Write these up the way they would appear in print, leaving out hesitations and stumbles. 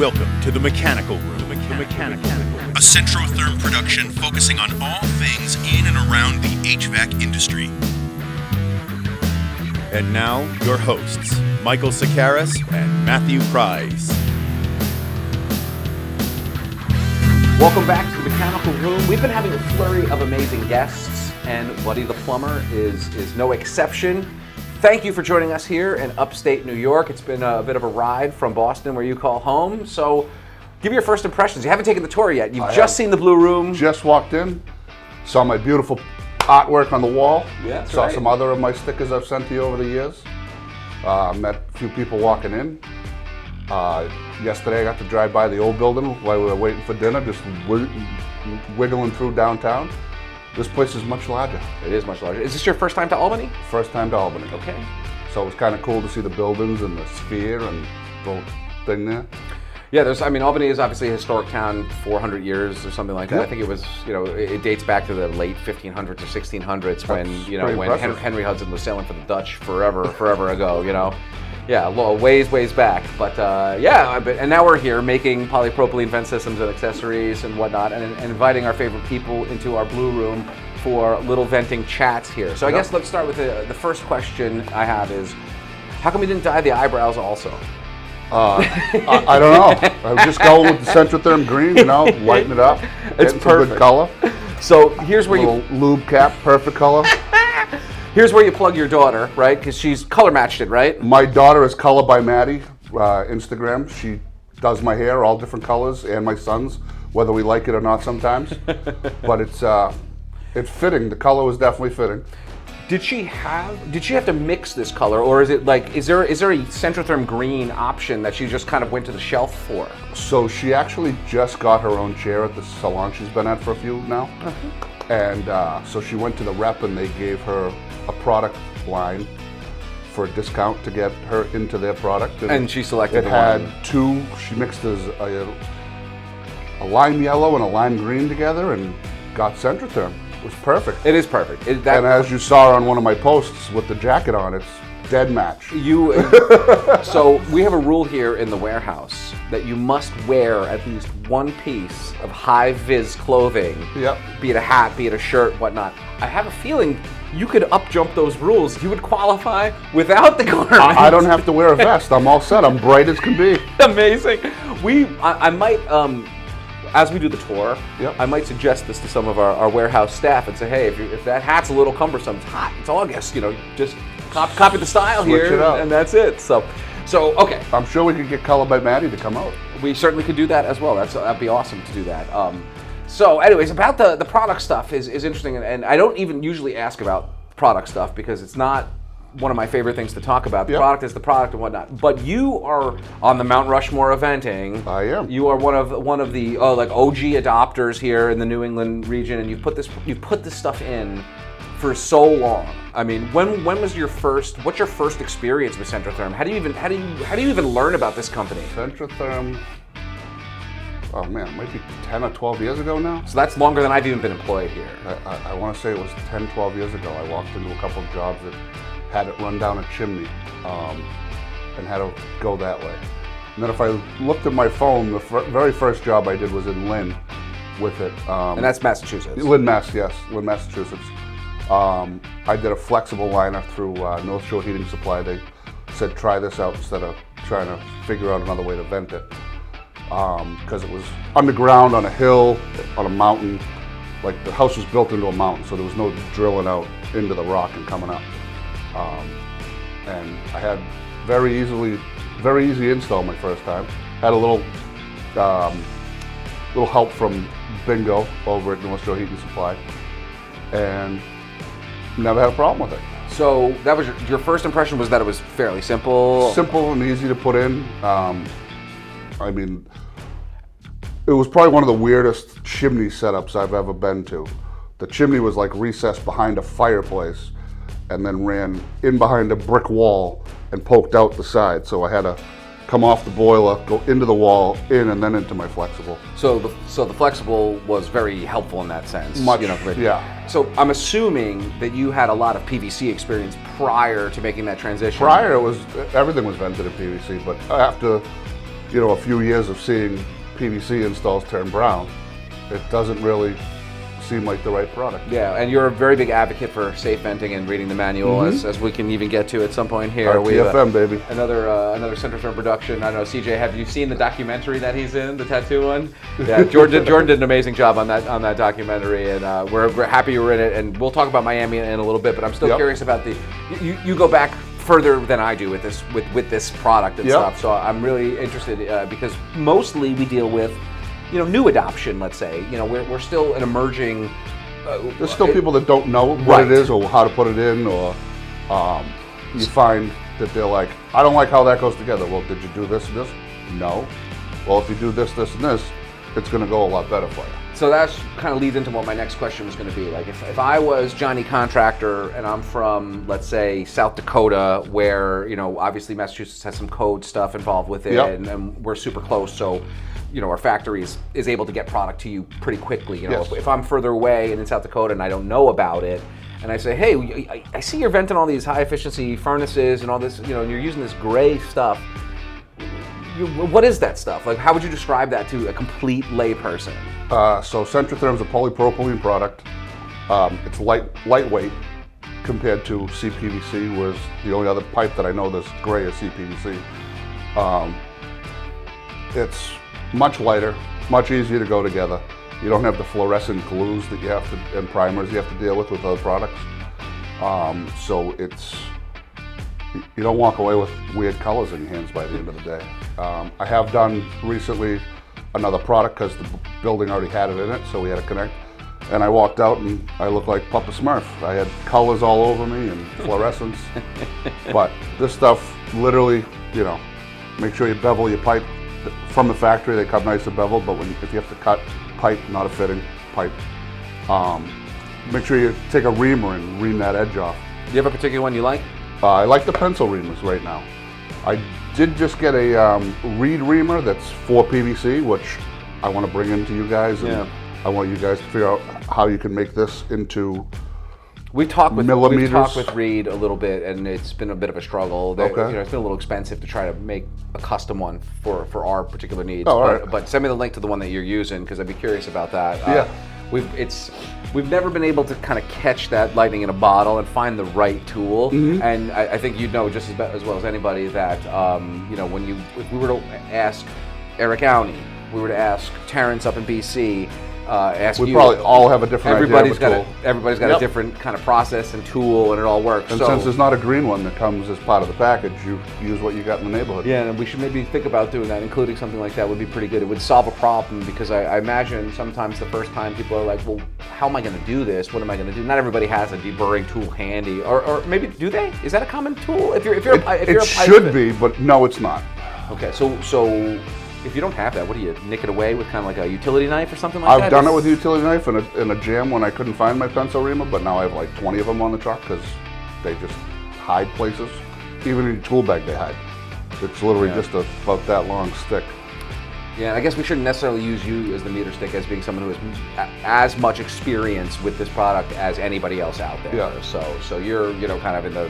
Welcome to the Mechanical Room. A Centrotherm production focusing on all things in and around the HVAC industry. And now, your hosts, Michael Sakaris and Matthew Price. Welcome back to the Mechanical Room. We've been having a flurry of amazing guests, and Buddy the Plumber is no exception. Thank you for joining us here in upstate New York. It's been a bit of a ride from Boston, where you call home. So give your first impressions. You haven't taken the tour yet. You've just seen the Blue Room. Just walked in, saw my beautiful artwork on the wall. Yeah, that's saw right. some other of my stickers I've sent to you over the years. Met a few people walking in. Yesterday I got to drive by the old building while we were waiting for dinner, just wiggling through downtown. This place is much larger. It is much larger. Is this your first time to Albany? First time to Albany. Okay. So it was kind of cool to see the buildings and the sphere and the whole thing there. Yeah, Albany is obviously a historic town, 400 years or something like that. Yep. I think it was, it dates back to the late 1500s or 1600s when Henry Hudson was sailing for the Dutch forever ago, Yeah, ways back. But and now we're here making polypropylene vent systems and accessories and whatnot, and inviting our favorite people into our Blue Room for little venting chats here. So I guess let's start with the first question I have is, how come we didn't dye the eyebrows also? I don't know. I was just going with the Centrotherm green, lighten it up. It's perfect. perfect. Good color. So here's where Lube cap, perfect color. Here's where you plug your daughter, right? Because she's color matched it, right? My daughter is Color by Maddie, Instagram. She does my hair, all different colors, and my son's, whether we like it or not sometimes. But it's fitting. The color was definitely fitting. Did she have to mix this color, or is it is there a Centrotherm green option that she just kind of went to the shelf for? So she actually just got her own chair at the salon she's been at for a few now. And so she went to the rep and they gave her a product line for a discount to get her into their product. And she selected it had two. She mixed a lime yellow and a lime green together and got Centrotherm. It was perfect. It is perfect. And as you saw on one of my posts with the jacket on, it's dead match. So we have a rule here in the warehouse that you must wear at least one piece of high-vis clothing. Yep. Be it a hat, be it a shirt, whatnot. I have a feeling you could up-jump those rules. You would qualify without the garment. I don't have to wear a vest. I'm all set. I'm bright as can be. Amazing. I might, as we do the tour, Yep. I might suggest this to some of our warehouse staff and say, hey, if that hat's a little cumbersome, it's hot, it's August, just copy the style Switch here, it up. and that's it. So okay. I'm sure we could get Color by Maddie to come out. We certainly could do that as well. That'd be awesome to do that. So anyways, about the product stuff is interesting, and I don't even usually ask about product stuff because it's not one of my favorite things to talk about. The product is the product and whatnot. But you are on the Mount Rushmore of venting. I am. You are one of the OG adopters here in the New England region, and you've put this stuff in for so long. I mean, when was what's your first experience with Centrotherm? How do you even learn about this company? Centrotherm, oh man, it might be 10 or 12 years ago now. So that's longer than I've even been employed here. I want to say it was 10, 12 years ago. I walked into a couple of jobs that had it run down a chimney and had to go that way. And then if I looked at my phone, the very first job I did was in Lynn with it. And that's Massachusetts. Lynn, Massachusetts. I did a flexible liner through North Shore Heating Supply. They said try this out instead of trying to figure out another way to vent it. Because it was underground on a hill, on a mountain. Like the house was built into a mountain, so there was no drilling out into the rock and coming up. And I had very easy install my first time. Had a little help from Bingo over at North Shore Heating Supply, and never had a problem with it. So that was your first impression was that it was fairly simple? Simple and easy to put in. I mean, it was probably one of the weirdest chimney setups I've ever been to. The chimney was like recessed behind a fireplace and then ran in behind a brick wall and poked out the side. So I had to come off the boiler, go into the wall, and then into my flexible. So the flexible was very helpful in that sense. Yeah. So I'm assuming that you had a lot of PVC experience prior to making that transition. Prior, everything was vented in PVC, but after a few years of seeing PVC installs turn brown, it doesn't really seem like the right product. Yeah, and you're a very big advocate for safe venting and reading the manual, as we can even get to at some point here. TFM, baby. Another Centrotherm production. I don't know, CJ, have you seen the documentary that he's in, the tattoo one? Yeah, Jordan did an amazing job on that documentary, and we're happy you were in it. And we'll talk about Miami in a little bit, but I'm still curious about you go back further than I do with this product and stuff. So I'm really interested because mostly we deal with new adoption, let's say. We're still an emerging. There's still people that don't know what it is or how to put it in, or you find that they're like, I don't like how that goes together. Well, did you do this and this? No. Well, if you do this, this, and this, it's going to go a lot better for you. So that kind of leads into what my next question was going to be. Like, if I was Johnny Contractor and I'm from, let's say, South Dakota, where obviously Massachusetts has some code stuff involved with it, and we're super close, so our factory is able to get product to you pretty quickly. If I'm further away and in South Dakota and I don't know about it, and I say, hey, I see you're venting all these high efficiency furnaces and all this, and you're using this gray stuff. What is that stuff? Like, how would you describe that to a complete layperson? So Centrotherm is a polypropylene product. It's lightweight compared to CPVC, whereas the only other pipe that I know that's gray is CPVC. It's much lighter, much easier to go together. You don't have the fluorescent glues that you have to, and primers you have to deal with other products. So you don't walk away with weird colors in your hands by the end of the day. I have done recently another product because the building already had it in it, so we had to connect. And I walked out and I looked like Papa Smurf. I had colors all over me and fluorescence. But this stuff literally, make sure you bevel your pipe. From the factory, they come nice and beveled, but if you have to cut pipe, not a fitting pipe, make sure you take a reamer and ream that edge off. Do you have a particular one you like? I like the pencil reamers right now. I did just get a reed reamer that's for PVC, which I want to bring into you guys, and I want you guys to figure out how you can make this into We've talked with millimeters. Reed a little bit, and it's been a bit of a struggle. Okay. It's been a little expensive to try to make a custom one for our particular needs. Oh, all right. But send me the link to the one that you're using, because I'd be curious about that. Yeah. We've never been able to kind of catch that lightning in a bottle and find the right tool. Mm-hmm. And I think you know just as well as anybody that if we were to ask Eric Downey, we were to ask Terrence up in BC. We probably all have a different everybody's idea. Everybody's got a different kind of process and tool, and it all works. And since there's not a green one that comes as part of the package, you use what you got in the neighborhood. Yeah, and we should maybe think about doing that. Including something like that would be pretty good. It would solve a problem, because I imagine sometimes the first time people are like, well, how am I going to do this? What am I going to do? Not everybody has a deburring tool handy, or maybe do they? Is that a common tool? It should be, but no, it's not. Okay, so. If you don't have that, what do you nick it away with, kind of like a utility knife or something like that? I've done it with a utility knife in a jam when I couldn't find my pencil reamer, but now I have like 20 of them on the truck because they just hide places. Even in your tool bag they hide. It's literally just about that long stick. Yeah, I guess we shouldn't necessarily use you as the meter stick as being someone who has as much experience with this product as anybody else out there. Yeah. So you're kind of in the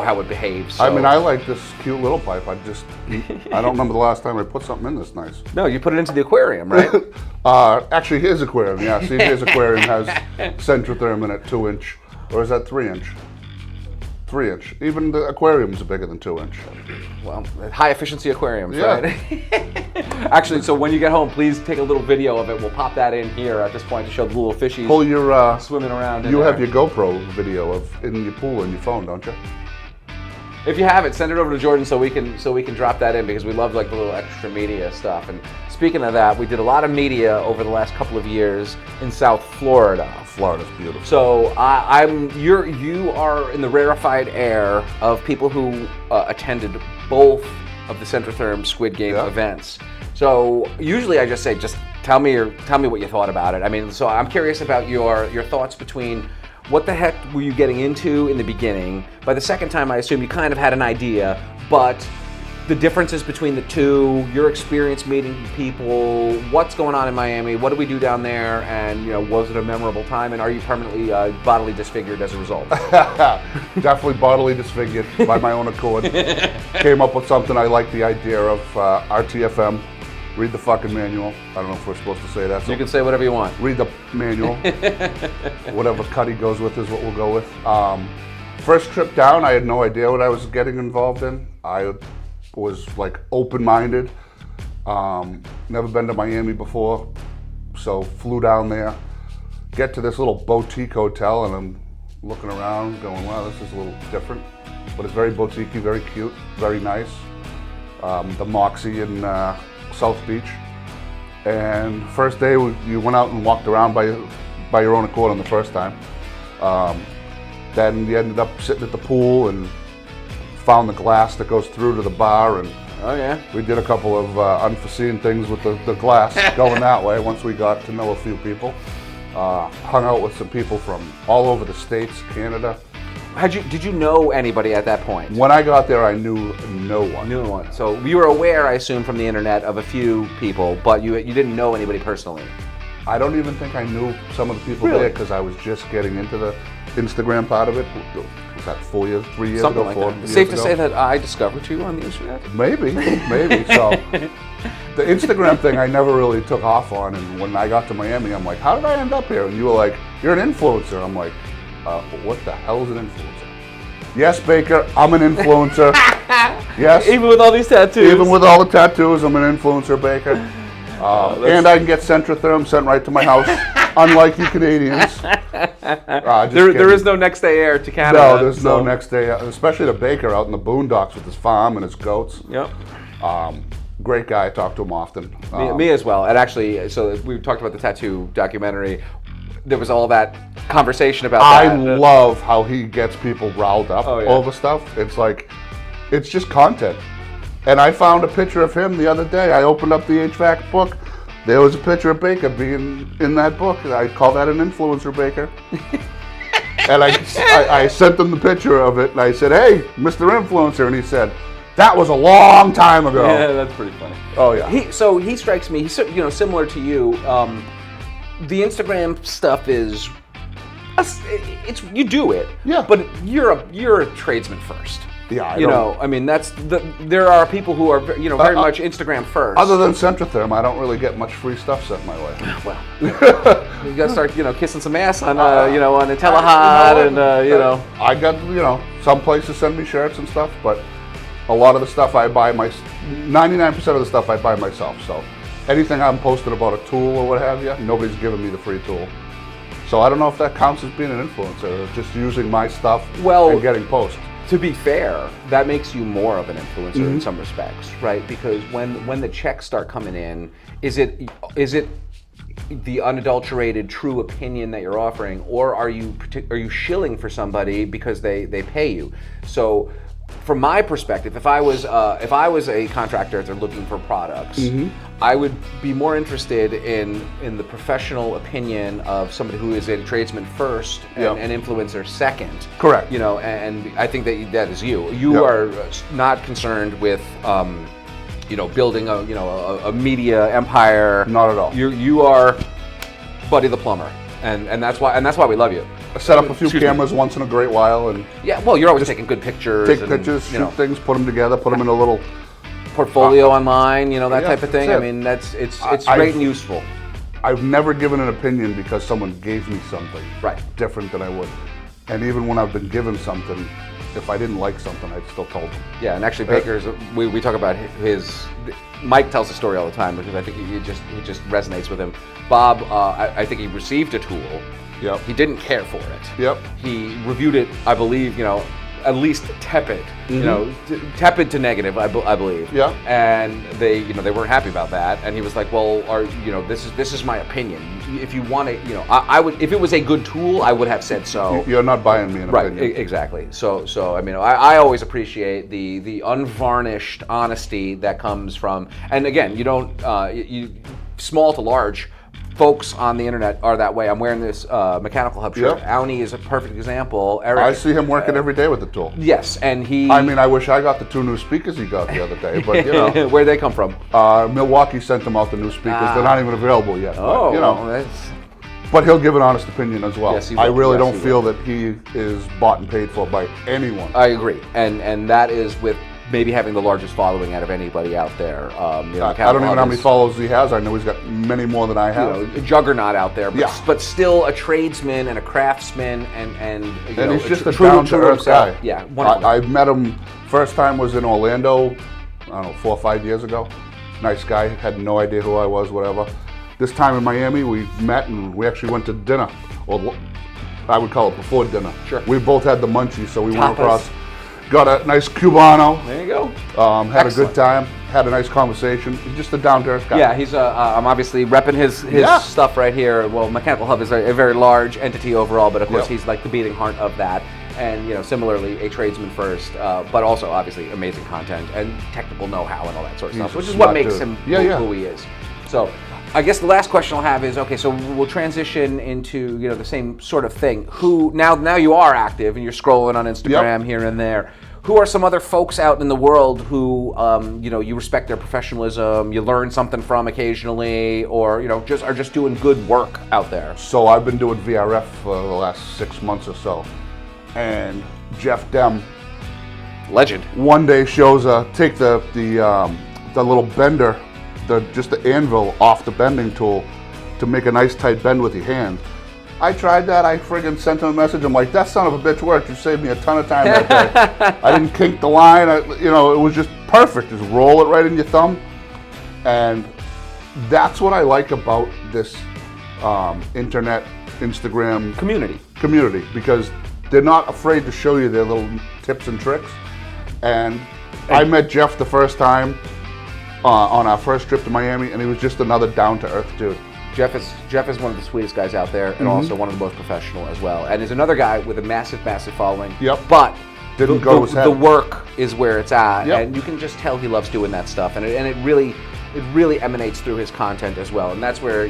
how it behaves. So. I mean, I like this cute little pipe. I don't remember the last time I put something in this nice. No, you put it into the aquarium, right? Actually, his aquarium. Yeah, CJ's aquarium has Centrotherm in it, 2-inch, or is that 3-inch? 3-inch. Even the aquariums are bigger than 2-inch. Well, high efficiency aquariums, right? Actually, so when you get home, please take a little video of it. We'll pop that in here at this point to show the little fishies pull your, swimming around. You have your GoPro video of in your pool in your phone, don't you? If you have it, send it over to Jordan so we can drop that in, because we love like the little extra media stuff. And speaking of that, we did a lot of media over the last couple of years in South Florida. Florida's beautiful. So you are in the rarefied air of people who attended both of the Centrotherm Squid Game events. So usually I just say, just tell me what you thought about it. I mean, so I'm curious about your thoughts between what the heck were you getting into in the beginning. By the second time, I assume you kind of had an idea, but the differences between the two, your experience meeting people, what's going on in Miami, what do we do down there, and was it a memorable time, and are you permanently bodily disfigured as a result? Definitely bodily disfigured by my own accord. Came up with something. I like the idea of RTFM. Read the fucking manual. I don't know if we're supposed to say that. So you can say whatever you want. Read the manual. Whatever Cuddy goes with is what we'll go with. First trip down, I had no idea what I was getting involved in. I was like open-minded. Never been to Miami before, so flew down there. Get to this little boutique hotel, and I'm looking around going, wow, this is a little different. But it's very boutique-y, very cute, very nice. The Moxie in South Beach. And first day, you went out and walked around by your own accord on the first time. Then you ended up sitting at the pool and found the glass that goes through to the bar, and oh yeah, we did a couple of unforeseen things with the glass going that way once we got to know a few people. Hung out with some people from all over the States, Canada. Did you know anybody at that point? When I got there, I knew no one. Knew no one. So you were aware, I assume, from the internet of a few people, but you didn't know anybody personally. I don't even think I knew some of the people there because I was just getting into the Instagram part of it. Was that 3 years Something ago? Like 4 that. years Safe to ago? say that I discovered you on the internet? Maybe. So the Instagram thing I never really took off on, and when I got to Miami, I'm like, how did I end up here? And you were like, you're an influencer. I'm like, what the hell is an influencer? Yes, Baker, I'm an influencer. Yes. Even with all these tattoos? Even with all the tattoos, I'm an influencer, Baker. And I can get Centrotherm sent right to my house, unlike you Canadians. There is no next day air to Canada. No, there's no next day, especially the Baker out in the boondocks with his farm and his goats. Yep. Great guy. I talk to him often. Me as well. And actually, so we talked about the tattoo documentary. There was all that conversation about that. I love how he gets people riled up over stuff. It's like, it's just content. And I found a picture of him the other day. I opened up the HVAC book. There was a picture of Baker being in that book. I call that an influencer, Baker. And I sent him the picture of it, and I said, hey, Mr. Influencer. And he said, that was a long time ago. Yeah, that's pretty funny. Oh, yeah. He strikes me, he's similar to you. The Instagram stuff is, you do it. Yeah. But you're a tradesman first. Yeah, I mean, there are people who are, very much Instagram first. Other than Centrotherm, I don't really get much free stuff sent my way. Well, you got to start, kissing some ass on, on a Telehot and. I got, some places send me shirts and stuff, but a lot of the stuff I buy 99% of the stuff I buy myself. So anything I'm posting about a tool or what have you, nobody's giving me the free tool. So I don't know if that counts as being an influencer, just using my stuff and getting posts. To be fair, that makes you more of an influencer in some respects, right? Because when the checks start coming in, is it the unadulterated true opinion that you're offering, or are you shilling for somebody because they pay you? So, from my perspective, if I was a contractor that's looking for products, I would be more interested in the professional opinion of somebody who is a tradesman first and an influencer second. Correct. And I think that is you. You are not concerned with building a media empire. Not at all. You are Buddy the Plumber, and that's why we love you. I set up a few cameras once in a great while, and you're always taking good pictures. Take pictures, shoot things, put them together, put them in a little portfolio online, that type of thing. I mean, it's great and useful. I've never given an opinion because someone gave me something different than I would, and even when I've been given something, if I didn't like something, I'd still told them. Yeah, and actually, Baker's. We talk about his. Mike tells the story all the time because I think he just resonates with him. Bob, I think he received a tool. Yep. He didn't care for it. Yep. He reviewed it, I believe, at least tepid. Tepid to negative, I believe. Yeah. And they weren't happy about that. And he was like, well, this is my opinion. If you want to, I would, if it was a good tool, I would have said so. You're not buying me an opinion. Right. Exactly. So I mean, I always appreciate the unvarnished honesty that comes from. And again, you don't you small to large. folks on the internet are that way. I'm wearing this Mechanical Hub shirt. Yep. Auni is a perfect example. Eric, I see him working every day with the tool. Yes, and he... I mean, I wish I got the 2 new speakers he got the other day, but you know. Where'd they come from? Milwaukee sent them out the new speakers. They're not even available yet. Oh, but, you know. that's... But he'll give an honest opinion as well. Yes, he will. I really Yes, don't he feel will. that he is bought and paid for by anyone. I agree, and that is with maybe having the largest following out of anybody out there. You know, I don't even know how many followers he has. I know he's got many more than I have. You know, a juggernaut out there, but, Yeah. but still a tradesman and a craftsman, and you know, he's just a true to down-to-earth himself. guy. Yeah, wonderful. I met him, first time was in Orlando, I don't know, 4 or 5 years ago. Nice guy, had no idea who I was, whatever. This time in Miami, we met and we actually went to dinner, or I would call it before dinner. Sure. We both had the munchies, so we Tapas. went across, got a nice Cubano, There you go. had Excellent. a good time, had a nice conversation. He's just a down-to-earth guy. Yeah, he's. I'm obviously repping his Yeah. stuff right here. Well, Mechanical Hub is a very large entity overall, but of course Yeah. he's like the beating heart of that. And you know, similarly, a tradesman first, but also obviously amazing content and technical know-how and all that sort of He's stuff, a which is what smart makes dude. him Yeah. who he is. So, I guess the last question I'll have is, okay, so we'll transition into the same sort of thing. Who now you are active and you're scrolling on Instagram here and there. Who are some other folks out in the world who you respect their professionalism, you learn something from occasionally, or are just doing good work out there? So I've been doing VRF for the last 6 months or so, and Jeff Dem Legend. one day shows take the little bender, just the anvil off the bending tool to make a nice tight bend with your hand. I tried that. I friggin' sent him a message. I'm like, that son of a bitch worked. You saved me a ton of time that day. I didn't kink the line. It was just perfect. Just roll it right in your thumb, and that's what I like about this internet, Instagram community, because they're not afraid to show you their little tips and tricks. And I met Jeff the first time on our first trip to Miami, and he was just another down-to-earth dude. Jeff is one of the sweetest guys out there, and also one of the most professional as well. And is another guy with a massive following. Yep. But Didn't go to his head. the work is where it's at, Yep. and you can just tell he loves doing that stuff, and it really emanates through his content as well. And that's where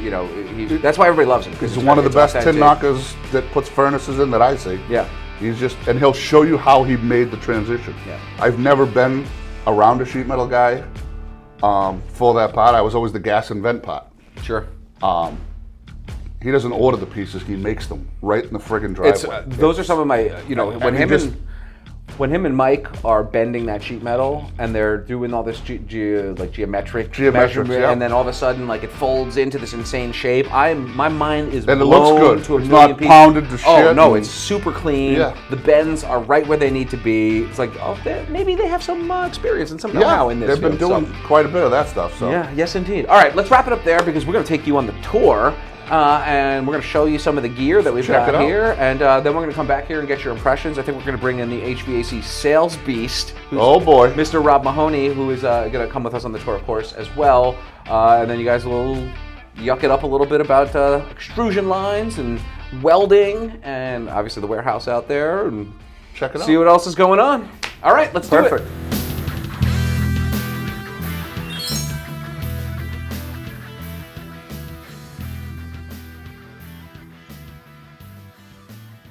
that's why everybody loves him. 'Cause He's one of the it's best authentic. tin knockers that puts furnaces in that I see. Yeah. And he'll show you how he made the transition. Yeah. I've never been around a sheet metal guy for that part. I was always the gas and vent part. Sure. He doesn't order the pieces; he makes them right in the friggin' driveway. Those are some of my, when him and Mike are bending that sheet metal and they're doing all this geometric measurement, yeah. and then all of a sudden it folds into this insane shape. My mind is And it blown looks good. to a It's million not pieces. pounded to Oh shit no, and- it's super clean. Yeah. The bends are right where they need to be. It's like, maybe they have some experience and some know-how in this. they've been field, doing quite a bit of that stuff. So yeah, yes indeed. All right, let's wrap it up there because we're going to take you on the tour. And we're going to show you some of the gear that we've Check got it out. here, and then we're going to come back here and get your impressions. I think we're going to bring in the HVAC sales beast, who's Oh boy. Mr. Rob Mahoney, who is going to come with us on the tour, of course, as well. And then you guys will yuck it up a little bit about extrusion lines and welding, and obviously the warehouse out there, and check it out. see what else is going on. All right, let's do it. Perfect.